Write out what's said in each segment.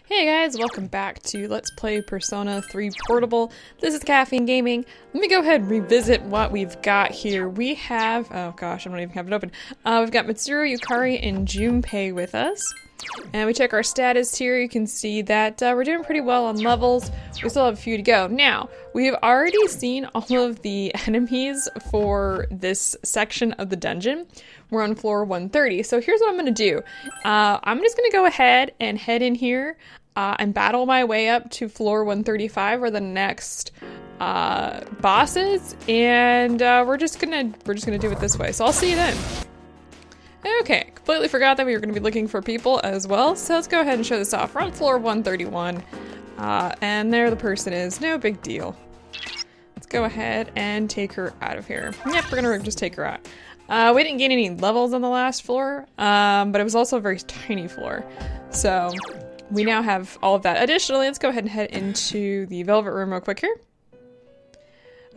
Hey guys, welcome back to Let's Play Persona 3 Portable. This is KaffeineGaming. Let me go ahead and revisit what we've got here. We have, oh gosh, I don't even have it open. We've got Mitsuru, Yukari, and Junpei with us. And we check our status here. You can see that we're doing pretty well on levels. We still have a few to go. Now, we have already seen all of the enemies for this section of the dungeon. We're on floor 130. So here's what I'm going to do. I'm just going to go ahead and head in here and battle my way up to floor 135 where the next boss is. And we're just gonna do it this way. So I'll see you then. Okay, completely forgot that we were going to be looking for people as well, so let's go ahead and show this off. We're on floor 131, and there the person is. No big deal. Let's go ahead and take her out of here. Yep, we're going to just take her out. We didn't gain any levels on the last floor, but it was also a very tiny floor, so we now have all of that. Additionally, let's go ahead and head into the Velvet Room real quick here.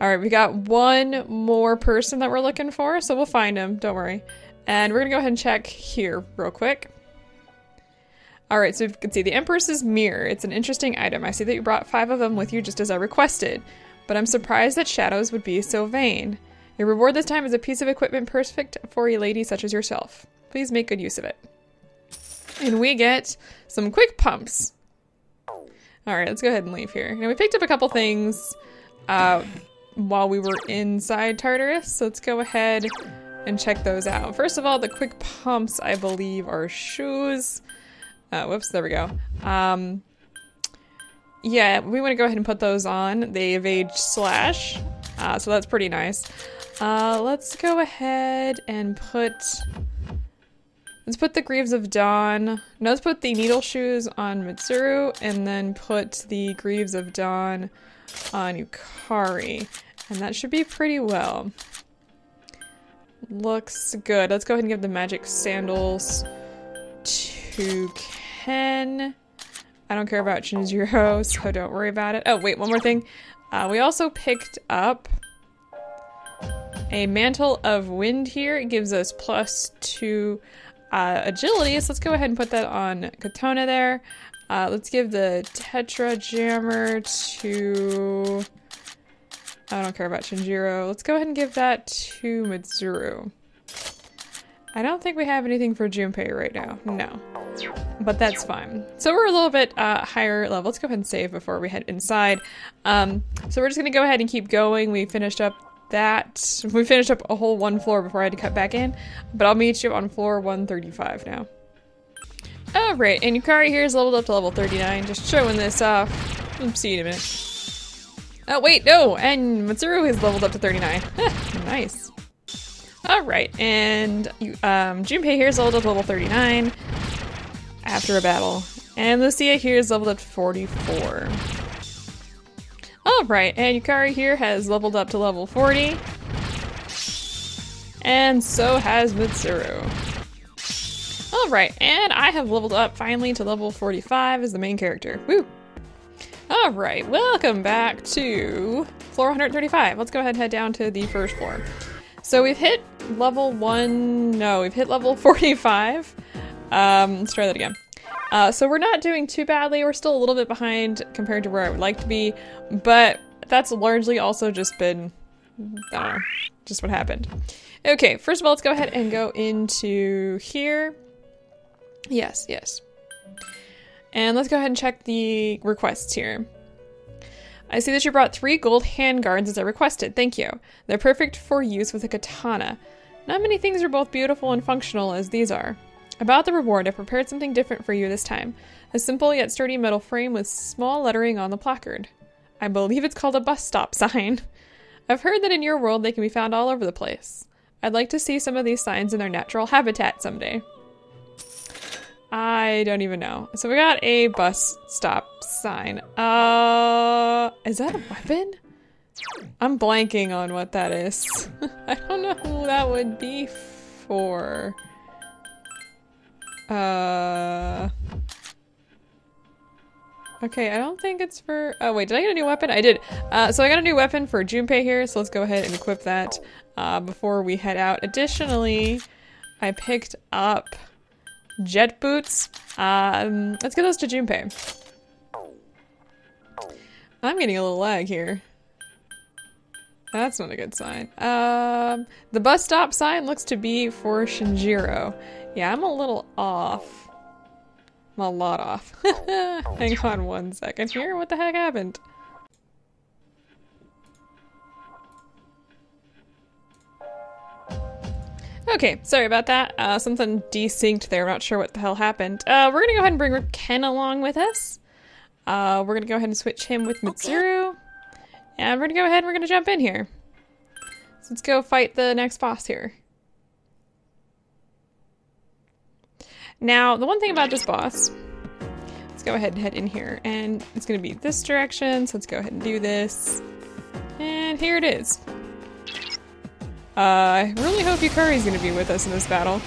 Alright, we got one more person that we're looking for, so we'll find him, don't worry. And we're gonna go ahead and check here real quick. Alright, so you can see the Empress's Mirror. It's an interesting item. I see that you brought 5 of them with you just as I requested, but I'm surprised that Shadows would be so vain. Your reward this time is a piece of equipment perfect for a lady such as yourself. Please make good use of it. And we get some quick pumps. Alright, let's go ahead and leave here. Now we picked up a couple things while we were inside Tartarus, so let's go ahead and check those out. First of all, the quick pumps, I believe, are shoes. Whoops, there we go. Yeah, we want to go ahead and put those on. They evade slash, so that's pretty nice. Let's go ahead and let's put the Greaves of Dawn. No, let's put the needle shoes on Mitsuru, and then put the Greaves of Dawn on Yukari. And that should be pretty well. Looks good. Let's go ahead and give the magic sandals to Ken. I don't care about Shinjiro, so don't worry about it. Oh, wait, one more thing. We also picked up a Mantle of Wind here. It gives us +2 agility, so let's go ahead and put that on Katona there. Let's give the Tetra Jammer to... I don't care about Shinjiro. Let's go ahead and give that to Mitsuru. I don't think we have anything for Junpei right now. No. But that's fine. So we're a little bit higher level. Let's go ahead and save before we head inside. So we're just going to go ahead and keep going. We finished up a whole one floor before I had to cut back in. But I'll meet you on floor 135 now. Alright, and Yukari here is leveled up to level 39. Just showing this off. I'll see you in a minute. Oh, wait, no! And Mitsuru is leveled up to 39. Nice. Alright, and Junpei here is leveled up to level 39 after a battle. And Lucia here is leveled up to 44. Alright, and Yukari here has leveled up to level 40. And so has Mitsuru. Alright, and I have leveled up finally to level 45 as the main character. Woo! Alright, welcome back to floor 135. Let's go ahead and head down to the first floor. So we've hit level 45. Let's try that again. So we're not doing too badly. We're still a little bit behind compared to where I would like to be, but that's largely also just been, I don't know, just what happened. Okay, first of all, let's go ahead and go into here. Yes, yes. And let's go ahead and check the requests here. I see that you brought 3 gold handguards as I requested. Thank you. They're perfect for use with a katana. Not many things are both beautiful and functional as these are. About the reward, I prepared something different for you this time. A simple yet sturdy metal frame with small lettering on the placard. I believe it's called a bus stop sign. I've heard that in your world they can be found all over the place. I'd like to see some of these signs in their natural habitat someday. I don't even know. So we got a bus stop sign. Is that a weapon? I'm blanking on what that is. I don't know who that would be for. Okay, I don't think it's for... Oh wait, did I get a new weapon? I did. So I got a new weapon for Junpei here, so let's go ahead and equip that before we head out. Additionally, I picked up jet boots. Let's get those to Junpei. I'm getting a little lag here. That's not a good sign. The bus stop sign looks to be for Shinjiro. Yeah, I'm a little off. I'm a lot off. Hang on one second here. What the heck happened? Okay, sorry about that. Something desynced there. I'm not sure what the hell happened. We're gonna go ahead and bring Ken along with us. We're gonna go ahead and switch him with Mitsuru. And we're gonna go ahead and we're gonna jump in here. So let's go fight the next boss here. Now, the one thing about this boss, let's go ahead and head in here, and it's gonna be this direction, so let's go ahead and do this. And here it is. I really hope Yukari's gonna be with us in this battle.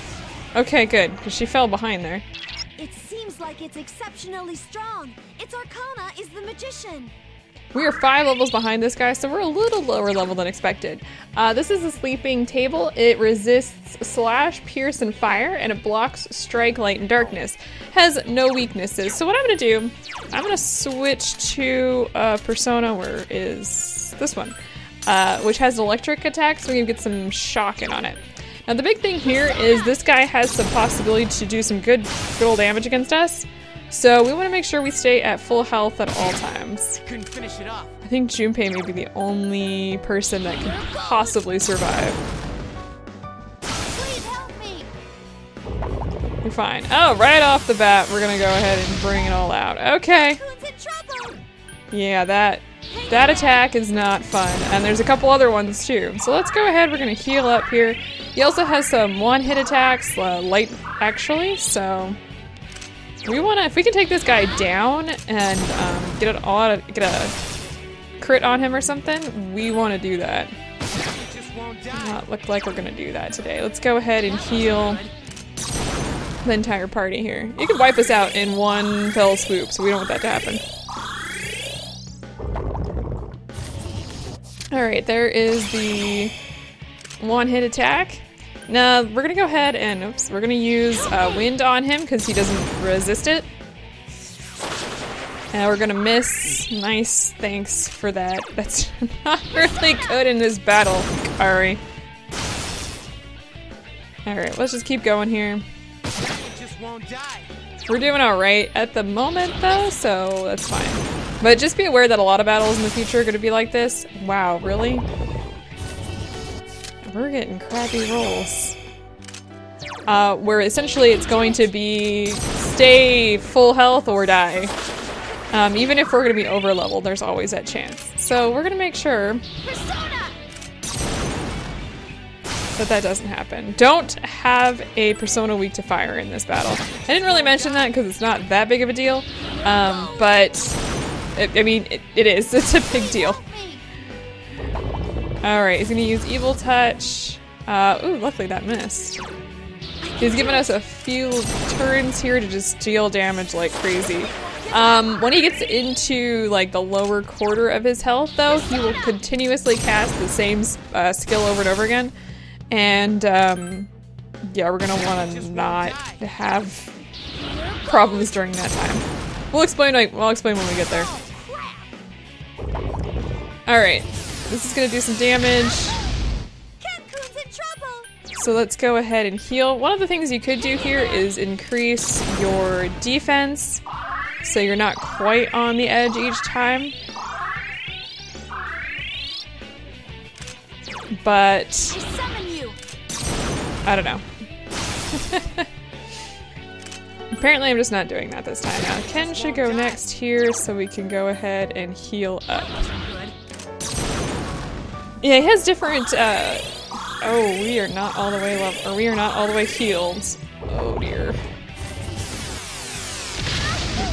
Okay, good, because she fell behind there. It seems like it's exceptionally strong. Its arcana is the magician. We are 5 levels behind this guy, so we're a little lower level than expected. This is a sleeping table. It resists slash, pierce, and fire, and it blocks strike, light, and darkness. Has no weaknesses. So what I'm gonna do, I'm gonna switch to Persona, where is this one, which has electric attack, so we can get some shocking on it. Now the big thing here is this guy has some possibility to do some good old damage against us. So we want to make sure we stay at full health at all times. Couldn't finish it off. I think Junpei may be the only person that can possibly survive. Please help me. You're fine. Oh, right off the bat, we're gonna go ahead and bring it all out. Okay. Who's in trouble? Yeah, that attack is not fun. And there's a couple other ones too. So let's go ahead, we're gonna heal up here. He also has some one-hit attacks, light actually, so we wanna, if we can take this guy down and get a crit on him or something, we wanna do that. Does not look like we're gonna do that today. Let's go ahead and heal the entire party here. You can wipe us out in one fell swoop, so we don't want that to happen. Alright, there is the one-hit attack. Now, we're gonna go ahead and, oops, we're gonna use wind on him because he doesn't resist it. And we're gonna miss. Nice, thanks for that. That's not really good in this battle, Ari. Alright, let's just keep going here. We're doing alright at the moment though, so that's fine. But just be aware that a lot of battles in the future are gonna be like this. Wow, really? We're getting crappy rolls. Where essentially it's going to be stay full health or die. Even if we're gonna be over leveled, there's always that chance. So we're gonna make sure that doesn't happen. Don't have a persona weak to fire in this battle. I didn't really mention that because it's not that big of a deal, but I mean, it is. It's a big deal. Alright, he's gonna use Evil Touch. Ooh, luckily that missed. He's given us a few turns here to just deal damage like crazy. When he gets into like the lower quarter of his health though, he will continuously cast the same skill over and over again. And yeah, we're gonna wanna not have problems during that time. I'll explain when we get there. Alright, this is gonna do some damage. So let's go ahead and heal. One of the things you could do here is increase your defense so you're not quite on the edge each time. But I don't know. Apparently I'm just not doing that this time. Now Ken should go next here so we can go ahead and heal up. Yeah, he has different oh, we are not all the way level, or we are not all the way healed. Oh dear.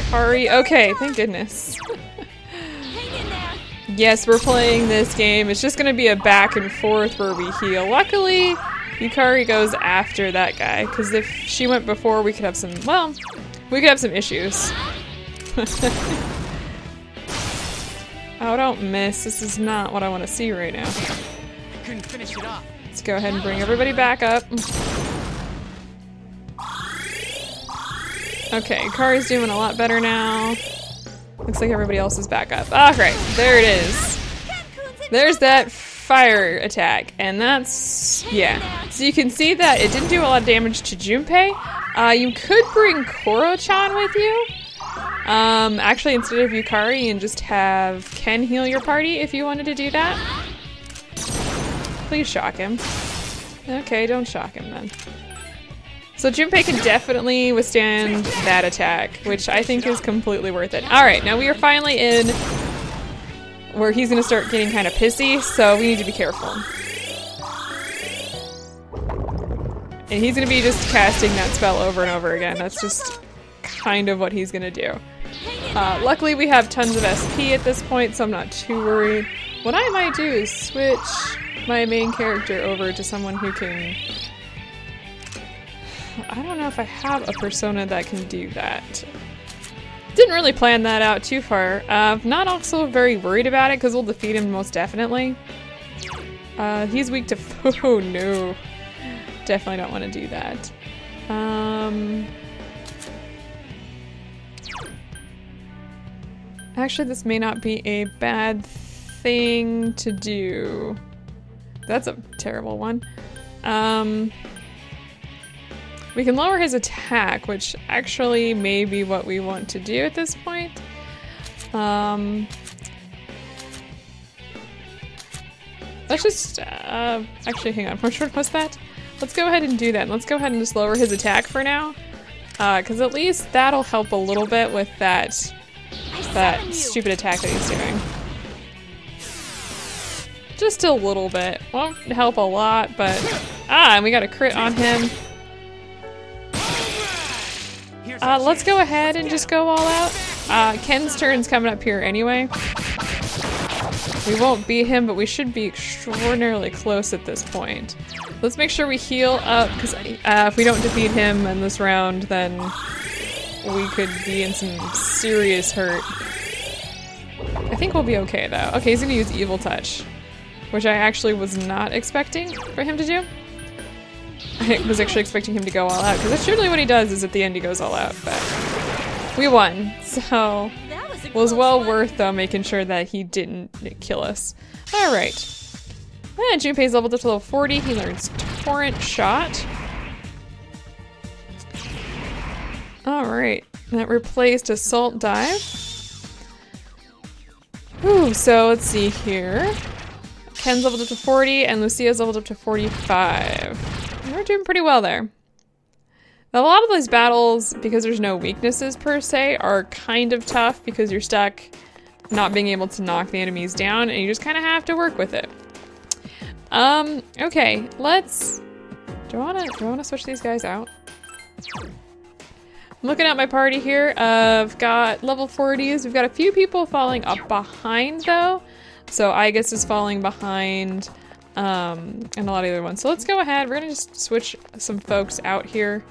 Hikari, okay, thank goodness. Yes, we're playing this game. It's just gonna be a back and forth where we heal. Luckily, Yukari goes after that guy, because if she went before, we could have some, well, we could have some issues. Oh, don't miss. This is not what I want to see right now. Couldn't finish it off. Let's go ahead and bring everybody back up. Okay, Yukari's doing a lot better now. Looks like everybody else is back up. Alright, there it is. There's that fire attack, and that's, yeah. So you can see that it didn't do a lot of damage to Junpei. You could bring Koro-chan with you. Actually, instead of Yukari, you can just have Ken heal your party if you wanted to do that. Please shock him. Okay, don't shock him then. So Junpei can definitely withstand that attack, which I think is completely worth it. Alright, now we are finally in where he's gonna start getting kind of pissy, so we need to be careful. And he's gonna be just casting that spell over and over again. That's just kind of what he's gonna do. Luckily we have tons of SP at this point, so I'm not too worried. What I might do is switch my main character over to someone who can... I don't know if I have a persona that can do that. Didn't really plan that out too far. Not also very worried about it because we'll defeat him most definitely. He's weak to... Oh no. Definitely don't want to do that. Actually, this may not be a bad thing to do. That's a terrible one. We can lower his attack, which actually may be what we want to do at this point. Let's just, actually hang on, which one was that? Let's go ahead and do that. Let's go ahead and just lower his attack for now. Because at least that'll help a little bit with that stupid attack that he's doing. Just a little bit. Won't help a lot, but... and we got a crit on him. Let's go ahead and just go all out. Ken's turn's coming up here anyway. We won't beat him, but we should be extraordinarily close at this point. Let's make sure we heal up, because if we don't defeat him in this round, then we could be in some serious hurt. I think we'll be okay, though. Okay, he's gonna use Evil Touch, which I actually was not expecting for him to do. I was actually expecting him to go all out, because that's usually what he does, is at the end he goes all out, but we won, so it was well worth, though, making sure that he didn't kill us. Alright. And Junpei's leveled up to level 40, he learns Torrent Shot. Alright, that replaced Assault Dive. Ooh, so let's see here. Ken's leveled up to 40, and Lucia's leveled up to 45. We're doing pretty well there. Now, a lot of these battles, because there's no weaknesses per se, are kind of tough because you're stuck not being able to knock the enemies down, and you just kind of have to work with it. Okay, let's... Do I wanna switch these guys out? I'm looking at my party here. I've got level 40s. We've got a few people falling up behind, though. So Igus is falling behind. And a lot of the other ones. So let's go ahead. We're gonna just switch some folks out here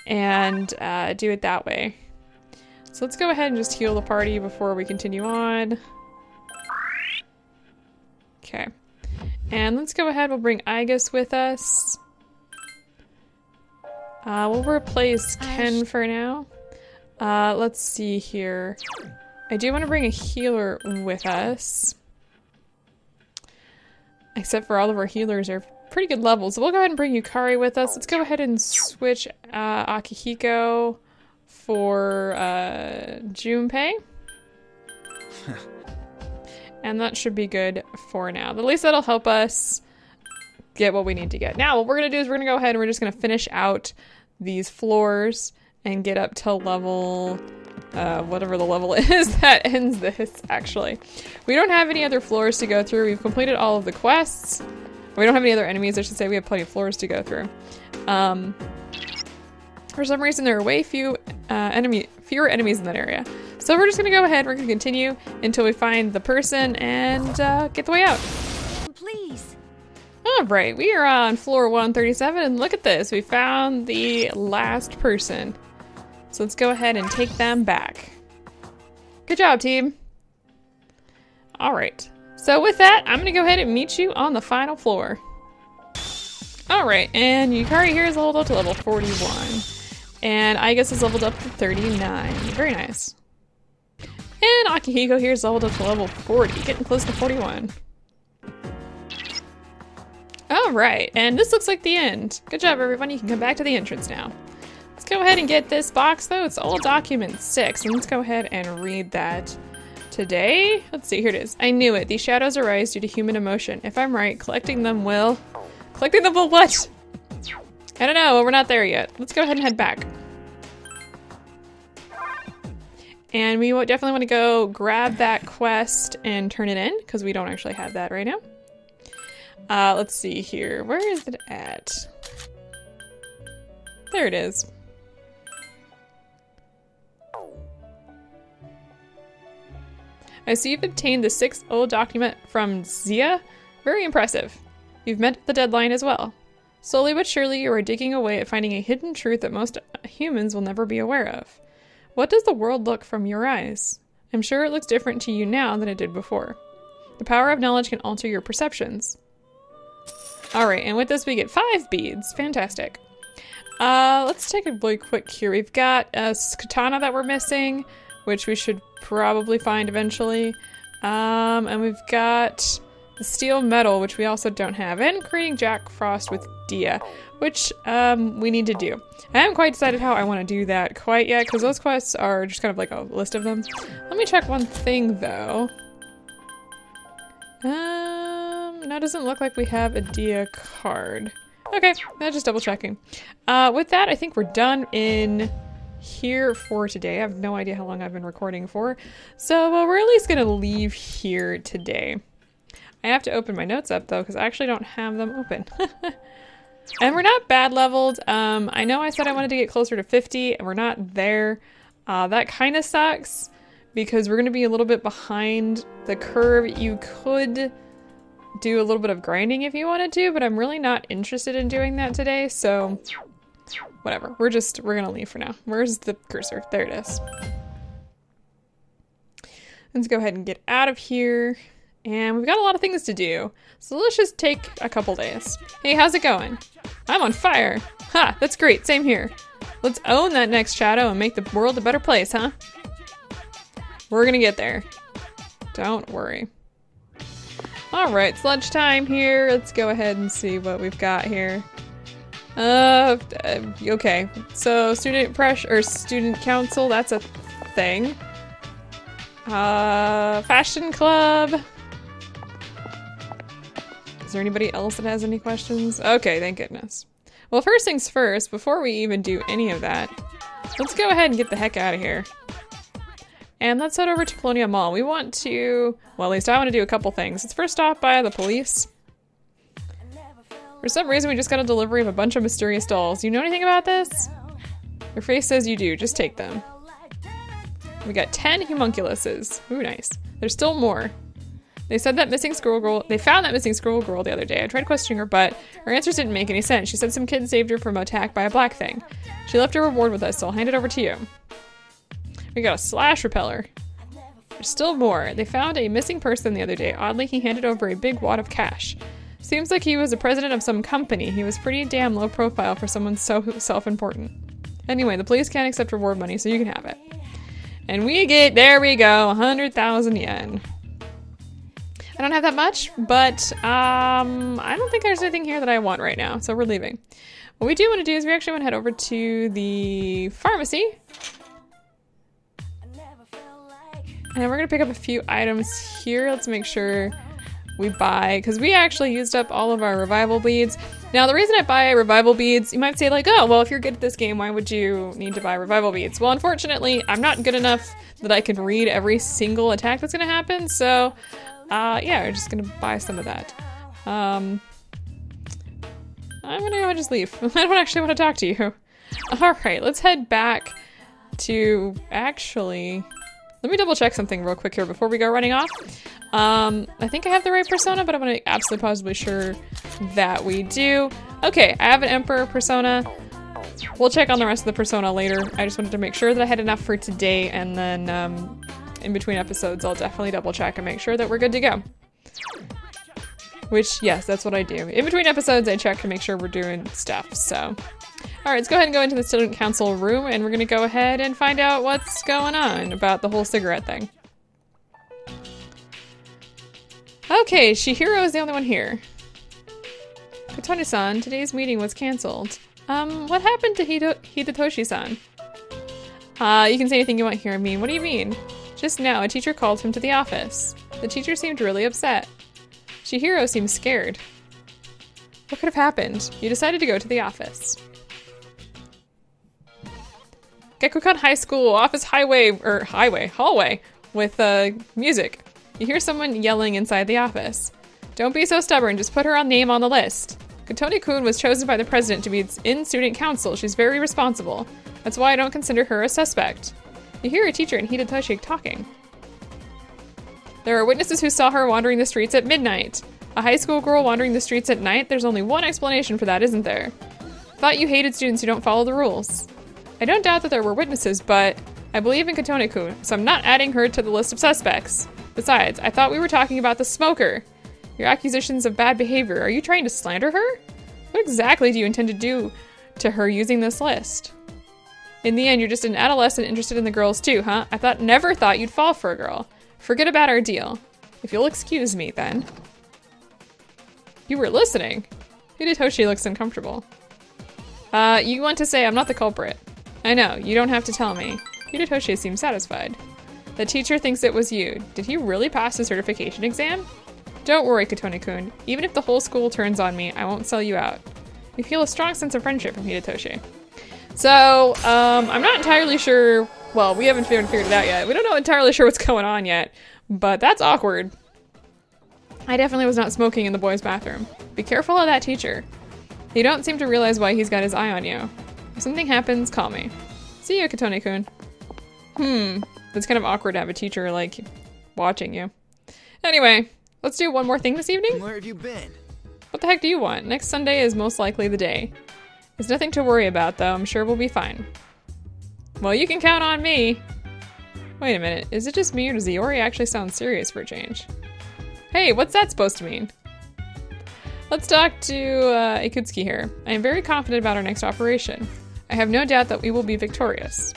and do it that way. So let's go ahead and just heal the party before we continue on. Okay. And let's go ahead. We'll bring Igus with us. We'll replace Ken for now. Let's see here. I do want to bring a healer with us. Except for all of our healers are pretty good levels. So we'll go ahead and bring Yukari with us. Let's go ahead and switch Akihiko for Junpei. And that should be good for now. At least that'll help us get what we need to get. Now what we're going to do is we're going to go ahead and we're just going to finish out these floors and get up to level... whatever the level is that ends this, actually. We don't have any other floors to go through. We've completed all of the quests. We don't have any other enemies, I should say. We have plenty of floors to go through. For some reason, there are way fewer enemies in that area. So we're just gonna go ahead, we're gonna continue until we find the person and get the way out. Please. Alright, we are on floor 137, and look at this. We found the last person. So let's go ahead and take them back. Good job, team. All right. So with that, I'm gonna go ahead and meet you on the final floor. All right, and Yukari here is leveled up to level 41. And I guess is leveled up to 39. Very nice. And Akihiko here is leveled up to level 40, getting close to 41. Alright, and this looks like the end. Good job, everyone. You can come back to the entrance now. Let's go ahead and get this box, though. It's all document 6, and let's go ahead and read that. Today, let's see, here it is. I knew it. These shadows arise due to human emotion. If I'm right, collecting them will what? I don't know, we're not there yet. Let's go ahead and head back. And we definitely want to go grab that quest and turn it in, because we don't actually have that right now. Let's see here. Where is it at? There it is. I see you've obtained the 6th old document from Zia. Very impressive. You've met the deadline as well. Slowly but surely you are digging away at finding a hidden truth that most humans will never be aware of. What does the world look from your eyes? I'm sure it looks different to you now than it did before. The power of knowledge can alter your perceptions. Alright, and with this we get 5 beads. Fantastic. Let's take a really quick here. We've got a katana that we're missing, which we should probably find eventually. And we've got the steel metal, which we also don't have, and creating Jack Frost with Dia, which we need to do. I haven't quite decided how I want to do that quite yet, because those quests are just kind of like a list of them. Let me check one thing, though. No, it doesn't look like we have a Dia card. Okay, just double checking. With that, I think we're done in here for today. I have no idea how long I've been recording for. So we're at least gonna leave here today. I have to open my notes up though, because I actually don't have them open. And we're not bad leveled. I know I said I wanted to get closer to 50 and we're not there. That kind of sucks because we're gonna be a little bit behind the curve. You could do a little bit of grinding if you wanted to, but I'm really not interested in doing that today, so whatever. We're gonna leave for now. Where's the cursor? There it is. Let's go ahead and get out of here. And we've got a lot of things to do, so let's just take a couple days. Hey, how's it going? I'm on fire. Ha, that's great, same here. Let's own that next shadow and make the world a better place, huh? We're gonna get there. Don't worry. Alright, it's lunchtime here. Let's go ahead and see what we've got here. Okay. So student pressure or student council, that's a thing. Fashion club. Is there anybody else that has any questions? Okay, thank goodness. Well, first things first, before we even do any of that, let's go ahead and get the heck out of here. And let's head over to Colonial Mall. We want to, well, at least I want to do a couple things. Let's first stop by the police. For some reason, we just got a delivery of a bunch of mysterious dolls. You know anything about this? Your face says you do. Just take them. We got 10 homunculuses. Ooh, nice. There's still more. They said that missing squirrel girl, they found that missing squirrel girl the other day. I tried questioning her, but her answers didn't make any sense. She said some kid saved her from attack by a black thing. She left her reward with us, so I'll hand it over to you. We got a slash repeller. There's still more. They found a missing person the other day. Oddly, he handed over a big wad of cash. Seems like he was the president of some company. He was pretty damn low profile for someone so self-important. Anyway, the police can't accept reward money, so you can have it. And we get, there we go, 100,000 yen. I don't have that much, but I don't think there's anything here that I want right now, so we're leaving. What we do want to do is we actually want to head over to the pharmacy. And we're going to pick up a few items here. Let's make sure we buy, because we actually used up all of our revival beads. Now, the reason I buy revival beads, you might say like, oh, well, if you're good at this game, why would you need to buy revival beads? Well, unfortunately, I'm not good enough that I can read every single attack that's going to happen, so yeah, we're just going to buy some of that. I'm going to go and just leave. I don't actually want to talk to you. Alright, let's head back to, actually, let me double check something real quick here before we go running off. I think I have the right persona, but I'm gonna absolutely positively sure that we do. Okay, I have an Emperor persona. We'll check on the rest of the persona later. I just wanted to make sure that I had enough for today, and then in between episodes, I'll definitely double check and make sure that we're good to go. Which, yes, that's what I do. In between episodes, I check to make sure we're doing stuff, so. Alright, let's go ahead and go into the student council room and we're gonna go ahead and find out what's going on about the whole cigarette thing. Okay, Shihiro is the only one here. Kotone-san, today's meeting was cancelled. What happened to Hidetoshi-san? You can say anything you want here. I mean, what do you mean? Just now, a teacher called him to the office. The teacher seemed really upset. Chihiro seemed scared. What could have happened? You decided to go to the office. Gekukan High School, office hallway with music. You hear someone yelling inside the office. Don't be so stubborn, just put her name on the list. Kotone-kun was chosen by the president to be in student council. She's very responsible. That's why I don't consider her a suspect. You hear a teacher and Hidetoshi talking. There are witnesses who saw her wandering the streets at midnight. A high school girl wandering the streets at night? There's only one explanation for that, isn't there? Thought you hated students who don't follow the rules. I don't doubt that there were witnesses, but I believe in Kotone-kun, so I'm not adding her to the list of suspects. Besides, I thought we were talking about the smoker. Your accusations of bad behavior, are you trying to slander her? What exactly do you intend to do to her using this list? In the end, you're just an adolescent interested in the girls too, huh? Never thought you'd fall for a girl. Forget about our deal. If you'll excuse me, then. You were listening. Hidetoshi looks uncomfortable. You want to say I'm not the culprit. I know, you don't have to tell me. Hidetoshi seems satisfied. The teacher thinks it was you. Did he really pass the certification exam? Don't worry, Kotone-kun. Even if the whole school turns on me, I won't sell you out. We feel a strong sense of friendship from Hidetoshi. So, I'm not entirely sure. Well, we haven't figured it out yet. We don't know entirely sure what's going on yet, but that's awkward. I definitely was not smoking in the boys' bathroom. Be careful of that teacher. You don't seem to realize why he's got his eye on you. If something happens, call me. See you, Kotone-kun. It's kind of awkward to have a teacher, like, watching you. Anyway, let's do one more thing this evening. Where have you been? What the heck do you want? Next Sunday is most likely the day. There's nothing to worry about, though. I'm sure we'll be fine. Well, you can count on me. Wait a minute. Is it just me, or does Iori actually sound serious for a change? Hey, what's that supposed to mean? Let's talk to Ikutsuki here. I am very confident about our next operation. I have no doubt that we will be victorious.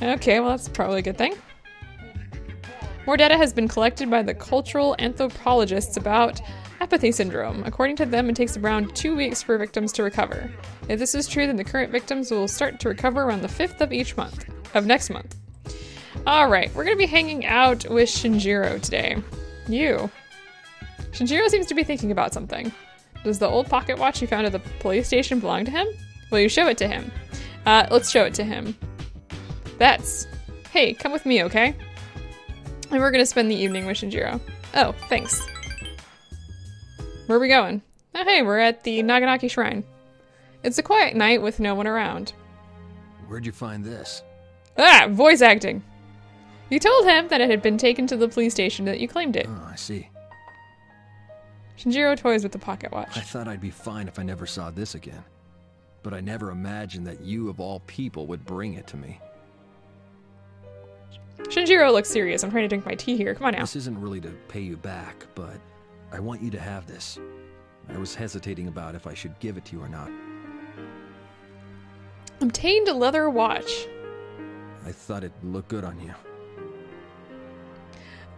Okay, well that's probably a good thing. More data has been collected by the cultural anthropologists about apathy syndrome. According to them, it takes around 2 weeks for victims to recover. If this is true, then the current victims will start to recover around the 5th of next month. Alright, we're gonna be hanging out with Shinjiro today. Shinjiro seems to be thinking about something. Does the old pocket watch you found at the police station belong to him? Will you show it to him? Let's show it to him. Hey, come with me, okay? And we're gonna spend the evening with Shinjiro. Oh, thanks. Where are we going? Oh, hey, we're at the Naganaki Shrine. It's a quiet night with no one around. Where'd you find this? Ah, voice acting. You told him that it had been taken to the police station, that you claimed it. Oh, I see. Shinjiro toys with the pocket watch. I thought I'd be fine if I never saw this again. But I never imagined that you, of all people, would bring it to me. Shinjiro looks serious. I'm trying to drink my tea here. Come on now. This isn't really to pay you back, but I want you to have this. I was hesitating about if I should give it to you or not. Obtained a leather watch. I thought it'd look good on you.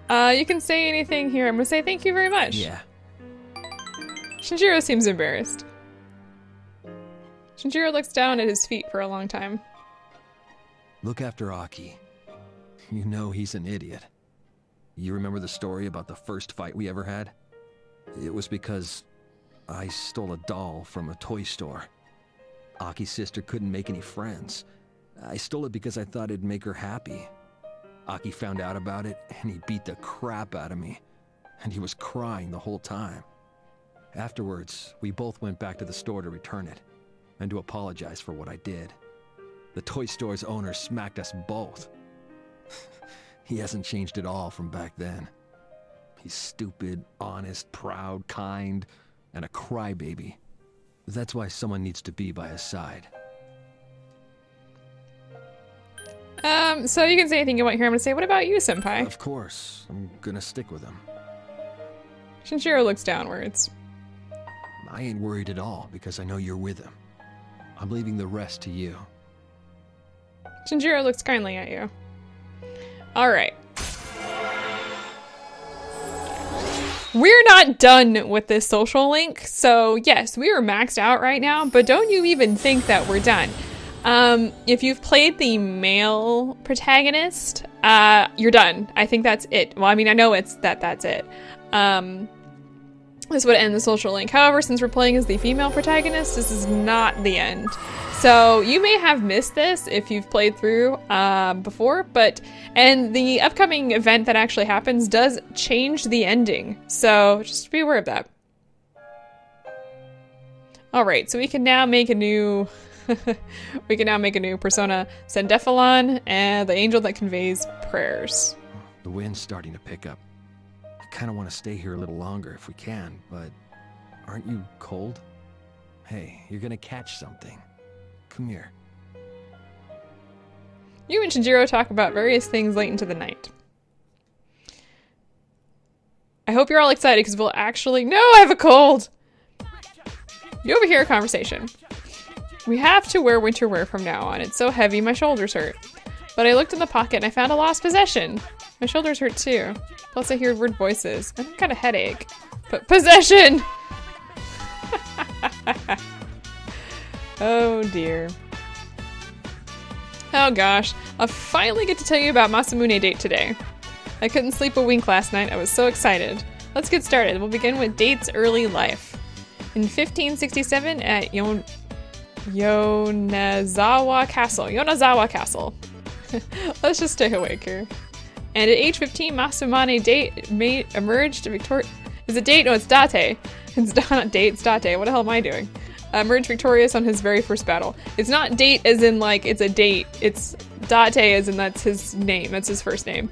You can say anything here. I'm gonna say thank you very much. Yeah. Shinjiro seems embarrassed. Shinjiro looks down at his feet for a long time. Look after Aki. You know he's an idiot. You remember the story about the first fight we ever had? It was because I stole a doll from a toy store. Aki's sister couldn't make any friends. I stole it because I thought it'd make her happy. Aki found out about it, and he beat the crap out of me. And he was crying the whole time. Afterwards, we both went back to the store to return it, and to apologize for what I did. The toy store's owner smacked us both. He hasn't changed at all from back then. He's stupid, honest, proud, kind, and a crybaby. That's why someone needs to be by his side. So you can say anything you want here. I'm gonna say, what about you, senpai? Of course, I'm gonna stick with him. Shinjiro looks downwards. I ain't worried at all, because I know you're with him. I'm leaving the rest to you. Shinjiro looks kindly at you. Alright. We're not done with this social link, so yes, we are maxed out right now, but don't you even think that we're done. If you've played the male protagonist, you're done. I think that's it. Well, I mean, I know that's it. This would end the social link. However, since we're playing as the female protagonist, this is not the end. So you may have missed this if you've played through before, and the upcoming event that actually happens does change the ending. So just be aware of that. All right, so we can now make a new persona, Sendephalon, and the angel that conveys prayers. The wind's starting to pick up. I kind of want to stay here a little longer if we can, but aren't you cold? Hey, you're gonna catch something. Come here. You and Shinjiro talk about various things late into the night. I hope you're all excited because we'll actually— No, I have a cold! You overhear a conversation. We have to wear winter wear from now on. It's so heavy, my shoulders hurt. But I looked in the pocket and I found a lost possession. My shoulders hurt too. Plus I hear weird voices. I got a headache. But possession! Oh dear. Oh gosh. I'll finally get to tell you about Masamune date today. I couldn't sleep a wink last night. I was so excited. Let's get started. We'll begin with Date's early life. In 1567 at Yonezawa Castle. Let's just stay awake here. And at age 15, Masamune Date emerged victorious. Is it date? No, it's Date. It's not date, it's Date. What the hell am I doing? Emerged victorious on his very first battle. It's not date as in like it's a date. It's Date as in that's his name. That's his first name.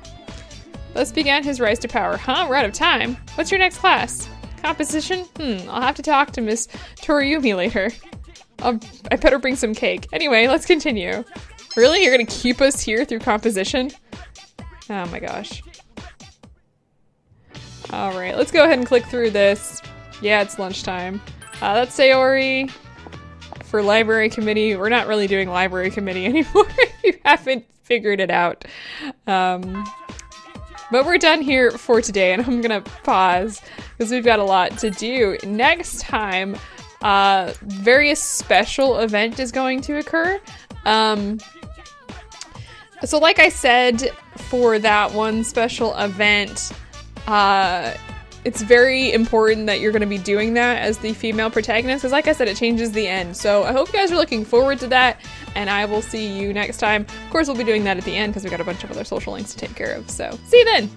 Thus began his rise to power. Huh? We're out of time. What's your next class? Composition? I'll have to talk to Miss Toriyumi later. I better bring some cake. Anyway, let's continue. Really? You're gonna keep us here through composition? Oh my gosh. Alright, let's go ahead and click through this. Yeah, it's lunchtime. That's Sayori for library committee. We're not really doing library committee anymore if you haven't figured it out. But we're done here for today, and I'm gonna pause because we've got a lot to do. Next time, various special event is going to occur. So like I said, for that one special event, it's very important that you're going to be doing that as the female protagonist, because like I said, it changes the end. So I hope you guys are looking forward to that, and I will see you next time. Of course, we'll be doing that at the end because we've got a bunch of other social links to take care of. So see you then!